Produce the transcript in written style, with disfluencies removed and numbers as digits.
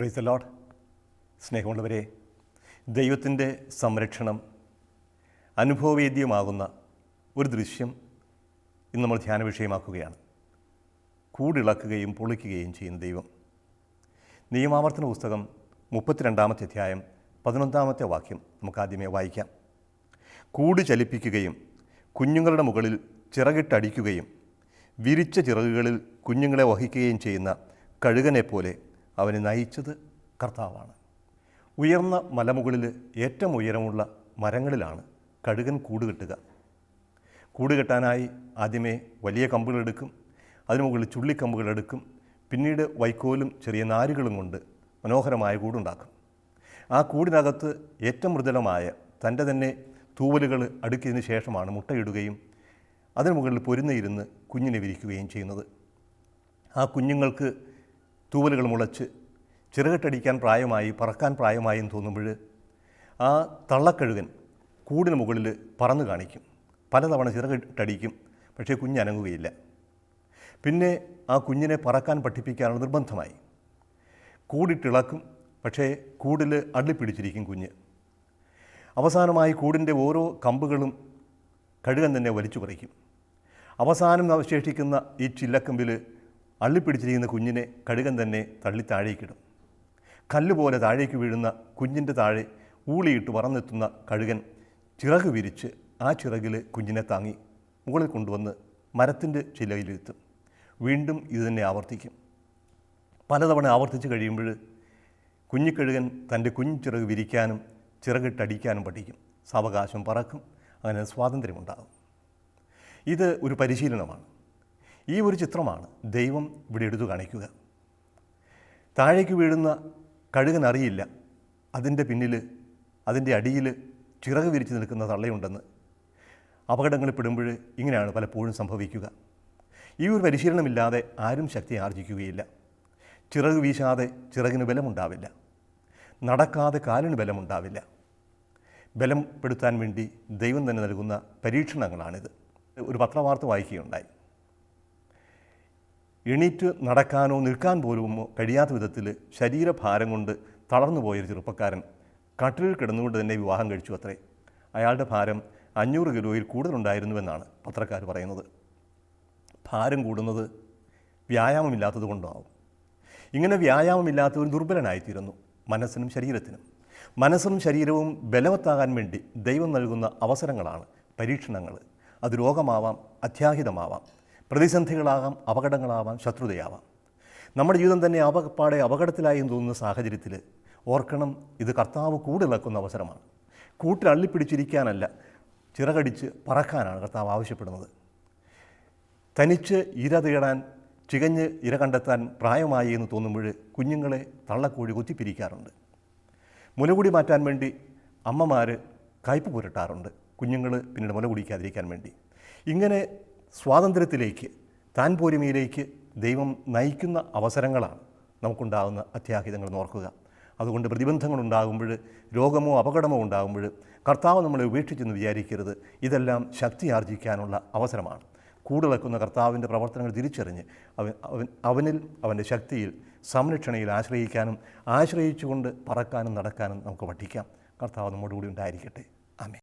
Praise the Lord. സ്നേഹമുള്ളവരെ, ദൈവത്തിൻ്റെ സംരക്ഷണം അനുഭവവേദ്യമാകുന്ന ഒരു ദൃശ്യം ഇന്ന് നമ്മൾ ധ്യാന വിഷയമാക്കുകയാണ്. കൂടിളക്കുകയും പൊളിക്കുകയും ചെയ്യുന്ന ദൈവം. നിയമാവർത്തന പുസ്തകം 32-ാമത്തെ അധ്യായം 11-ാമത്തെ വാക്യം നമുക്കാദ്യമേ വായിക്കാം. കൂട് ചലിപ്പിക്കുകയും കുഞ്ഞുങ്ങളുടെ മുകളിൽ ചിറകിട്ടടിക്കുകയും വിരിച്ച ചിറകുകളിൽ കുഞ്ഞുങ്ങളെ വഹിക്കുകയും ചെയ്യുന്ന കഴുകനെപ്പോലെ അവനെ നയിച്ചത് കർത്താവാണ്. ഉയർന്ന മലമുകളിൽ ഏറ്റവും ഉയരമുള്ള മരങ്ങളിലാണ് കഴുകൻ കൂട് കെട്ടുക. കൂട് കെട്ടാനായി ആദ്യമേ വലിയ കമ്പുകളെടുക്കും, അതിനു മുകളിൽ ചുള്ളിക്കമ്പുകളെടുക്കും, പിന്നീട് വൈക്കോലും ചെറിയ നാരുകളും കൊണ്ട് മനോഹരമായ കൂടുണ്ടാക്കും. ആ കൂടിനകത്ത് ഏറ്റവും മൃദുലമായ തൻ്റെ തന്നെ തൂവലുകൾ അടുക്കിയതിന് ശേഷമാണ് മുട്ടയിടുകയും അതിനു മുകളിൽ പൊരുന്നയിരുന്ന് കുഞ്ഞിനെ വിരിക്കുകയും ചെയ്യുന്നത്. ആ കുഞ്ഞുങ്ങൾക്ക് തൂവലുകൾ മുളച്ച് ചിറകിട്ടടിക്കാൻ പ്രായമായി, പറക്കാൻ പ്രായമായി എന്ന് തോന്നുമ്പോൾ ആ തള്ളക്കഴുകൻ കൂടിന് മുകളിൽ പറന്നു കാണിക്കും. പലതവണ ചിറകിട്ടടിക്കും, പക്ഷേ കുഞ്ഞ് അനങ്ങുകയില്ല. പിന്നെ ആ കുഞ്ഞിനെ പറക്കാൻ പഠിപ്പിക്കാനുള്ള നിർബന്ധമായി. കൂടിട്ടിളക്കും, പക്ഷേ കൂടിൽ അള്ളിപ്പിടിച്ചിരിക്കും കുഞ്ഞ്. അവസാനമായി കൂടിൻ്റെ ഓരോ കമ്പുകളും കഴുകൻ തന്നെ വലിച്ചു പറിക്കും. അവസാനം അവശേഷിക്കുന്ന ഈ ചില്ലക്കമ്പിൽ അള്ളിപ്പിടിച്ചിരിക്കുന്ന കുഞ്ഞിനെ കഴുകൻ തന്നെ തള്ളി താഴേക്കിടും. കല്ലുപോലെ താഴേക്ക് വീഴുന്ന കുഞ്ഞിൻ്റെ താഴെ ഊളിയിട്ട് പറന്നെത്തുന്ന കഴുകൻ ചിറക് വിരിച്ച് ആ ചിറകിൽ കുഞ്ഞിനെ താങ്ങി മുകളിൽ കൊണ്ടുവന്ന് മരത്തിൻ്റെ ചില്ലയിലിരുത്തും. വീണ്ടും ഇതുതന്നെ ആവർത്തിക്കും. പലതവണ ആവർത്തിച്ച് കഴിയുമ്പോൾ കുഞ്ഞിക്കഴുകൻ തൻ്റെ കുഞ്ഞിച്ചിറക് വിരിക്കാനും ചിറകിട്ടടിക്കാനും പഠിക്കും. സാവകാശം പറക്കും, അങ്ങനെ സ്വാതന്ത്ര്യമുണ്ടാകും. ഇത് ഒരു പരിശീലനമാണ്. ഈ ഒരു ചിത്രമാണ് ദൈവം ഇവിടെ എടുത്തു കാണിക്കുക. താഴേക്ക് വീഴുന്ന കഴുകൻ അറിയില്ല അതിൻ്റെ പിന്നിൽ, അതിൻ്റെ അടിയിൽ ചിറക് വിരിച്ച് നിൽക്കുന്ന തള്ളയുണ്ടെന്ന്. അപകടങ്ങളിൽ പെടുമ്പോൾ ഇങ്ങനെയാണ് പലപ്പോഴും സംഭവിക്കുക. ഈ ഒരു പരിശീലനമില്ലാതെ ആരും ശക്തി ആർജിക്കുകയില്ല. ചിറക് വീശാതെ ചിറകിന് ബലമുണ്ടാവില്ല, നടക്കാതെ കാലിന് ബലമുണ്ടാവില്ല. ബലപ്പെടുത്താൻ വേണ്ടി ദൈവം തന്നെ നൽകുന്ന പരീക്ഷണങ്ങളാണിത്. ഒരു പത്രവാർത്ത വായിക്കുകയുണ്ടായി. എണീറ്റ് നടക്കാനോ നിൽക്കാൻ പോലും കഴിയാത്ത വിധത്തിൽ ശരീരഭാരം കൊണ്ട് തളർന്നു പോയൊരു ചെറുപ്പക്കാരൻ കട്ടിലിൽ കിടന്നുകൊണ്ട് തന്നെ വിവാഹം കഴിച്ചു അത്രേ. അയാളുടെ ഭാരം 500 കിലോയിൽ കൂടുതലുണ്ടായിരുന്നുവെന്നാണ് പത്രക്കാർ പറയുന്നത്. ഭാരം കൂടുന്നത് വ്യായാമമില്ലാത്തത് കൊണ്ടാവും. ഇങ്ങനെ വ്യായാമമില്ലാത്തവൻ ദുർബലനായിത്തീരുന്നു, മനസ്സിനും ശരീരത്തിനും. മനസ്സും ശരീരവും ബലവത്താകാൻ വേണ്ടി ദൈവം നൽകുന്ന അവസരങ്ങളാണ് പരീക്ഷണങ്ങൾ. അത് രോഗമാവാം, അത്യാഹിതമാവാം, പ്രതിസന്ധികളാകാം, അപകടങ്ങളാവാം, ശത്രുതയാവാം. നമ്മുടെ ജീവിതം തന്നെ അപകടത്തിലായി എന്ന് തോന്നുന്ന സാഹചര്യത്തിൽ ഓർക്കണം, ഇത് കർത്താവ് കൂടിളക്കുന്ന അവസരമാണ്. കൂട്ടിൽ അള്ളിപ്പിടിച്ചിരിക്കാനല്ല, ചിറകടിച്ച് പറക്കാനാണ് കർത്താവ് ആവശ്യപ്പെടുന്നത്. തനിച്ച് ഇര തേടാൻ, ചികഞ്ഞ് ഇര കണ്ടെത്താൻ പ്രായമായി എന്ന് തോന്നുമ്പോൾ കുഞ്ഞുങ്ങളെ തള്ളക്കോഴി കുത്തിപ്പിരിക്കാറുണ്ട്. മുലകുടി മാറ്റാൻ വേണ്ടി അമ്മമാർ കയ്പ് പുരട്ടാറുണ്ട്, കുഞ്ഞുങ്ങൾ പിന്നീട് മുല കുടിക്കാതിരിക്കാൻ വേണ്ടി. ഇങ്ങനെ സ്വാതന്ത്ര്യത്തിലേക്ക്, താൻ പോരുമയിലേക്ക് ദൈവം നയിക്കുന്ന അവസരങ്ങളാണ് നമുക്കുണ്ടാകുന്ന അത്യാഹിതങ്ങൾ നോർക്കുക. അതുകൊണ്ട് പ്രതിബന്ധങ്ങളുണ്ടാകുമ്പോൾ, രോഗമോ അപകടമോ ഉണ്ടാകുമ്പോൾ കർത്താവ് നമ്മളെ ഉപേക്ഷിച്ചെന്ന് വിചാരിക്കരുത്. ഇതെല്ലാം ശക്തി ആർജിക്കാനുള്ള അവസരമാണ്. കൂടിളക്കുന്ന കർത്താവിൻ്റെ പ്രവർത്തനങ്ങൾ തിരിച്ചറിഞ്ഞ് അവനിൽ, അവൻ്റെ ശക്തിയിൽ, സംരക്ഷണയിൽ ആശ്രയിക്കാനും ആശ്രയിച്ചുകൊണ്ട് പറക്കാനും നടക്കാനും നമുക്ക് പഠിക്കാം. കർത്താവ് നമ്മോടുകൂടി ഉണ്ടായിരിക്കട്ടെ. ആമേൻ.